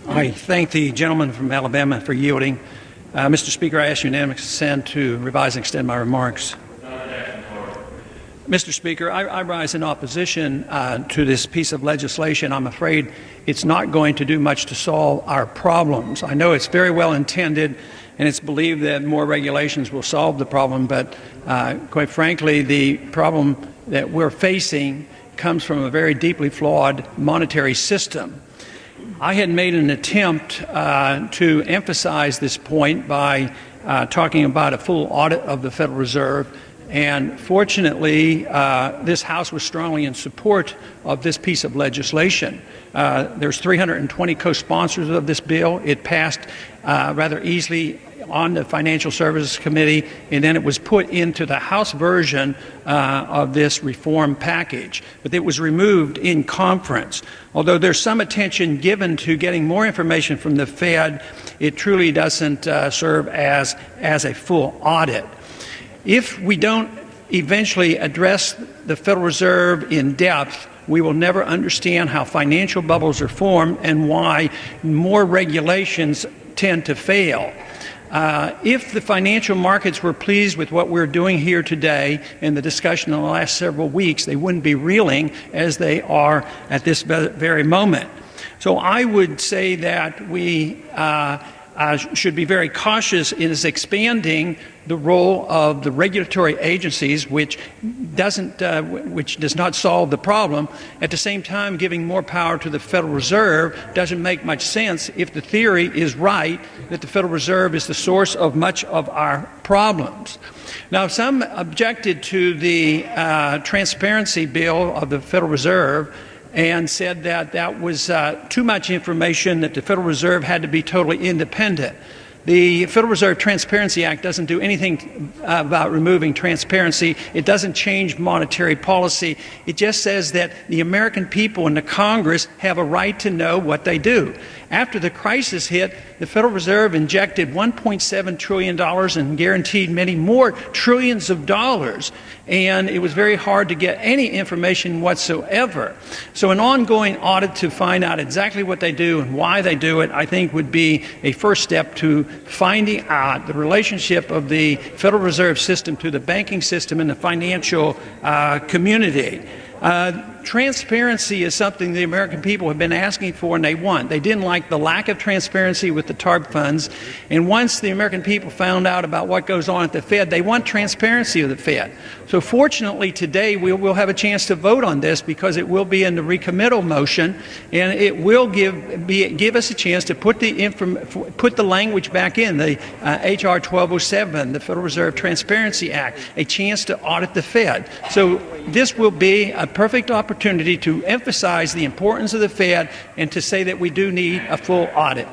I thank the gentleman from Alabama for yielding. Mr. Speaker, I ask unanimous consent to revise and extend my remarks. Mr. Speaker, I rise in opposition to this piece of legislation. I'm afraid it's not going to do much to solve our problems. I know it's very well intended, and it's believed that more regulations will solve the problem, but quite frankly, the problem that we're facing comes from a very deeply flawed monetary system. I had made an attempt to emphasize this point by talking about a full audit of the Federal Reserve. And fortunately, this House was strongly in support of this piece of legislation. There's 320 co-sponsors of this bill. It passed rather easily on the Financial Services Committee, and then it was put into the House version of this reform package. But it was removed in conference. Although there's some attention given to getting more information from the Fed, it truly doesn't serve as a full audit. If we don't eventually address the Federal Reserve in depth, we will never understand how financial bubbles are formed and why more regulations tend to fail. If the financial markets were pleased with what we're doing here today and the discussion in the last several weeks, they wouldn't be reeling as they are at this very moment. So I would say that we should be very cautious in expanding the role of the regulatory agencies, which does not solve the problem. At the same time, giving more power to the Federal Reserve doesn't make much sense if the theory is right that the Federal Reserve is the source of much of our problems. Now, some objected to the transparency bill of the Federal Reserve and said that that was too much information, that the Federal Reserve had to be totally independent. The Federal Reserve Transparency Act doesn't do anything about removing transparency. It doesn't change monetary policy. It just says that the American people and the Congress have a right to know what they do. After the crisis hit, the Federal Reserve injected $1.7 trillion and guaranteed many more trillions of dollars. And it was very hard to get any information whatsoever. So an ongoing audit to find out exactly what they do and why they do it, I think, would be a first step to finding out the relationship of the Federal Reserve System to the banking system and the financial community. Transparency is something the American people have been asking for and they want. They didn't like the lack of transparency with the TARP funds. And once the American people found out about what goes on at the Fed, they want transparency of the Fed. So fortunately today we will have a chance to vote on this because it will be in the recommittal motion, and it will give us a chance to put the language back in, the H.R. 1207, the Federal Reserve Transparency Act, a chance to audit the Fed. So this will be a perfect opportunity to emphasize the importance of the Fed and to say that we do need a full audit.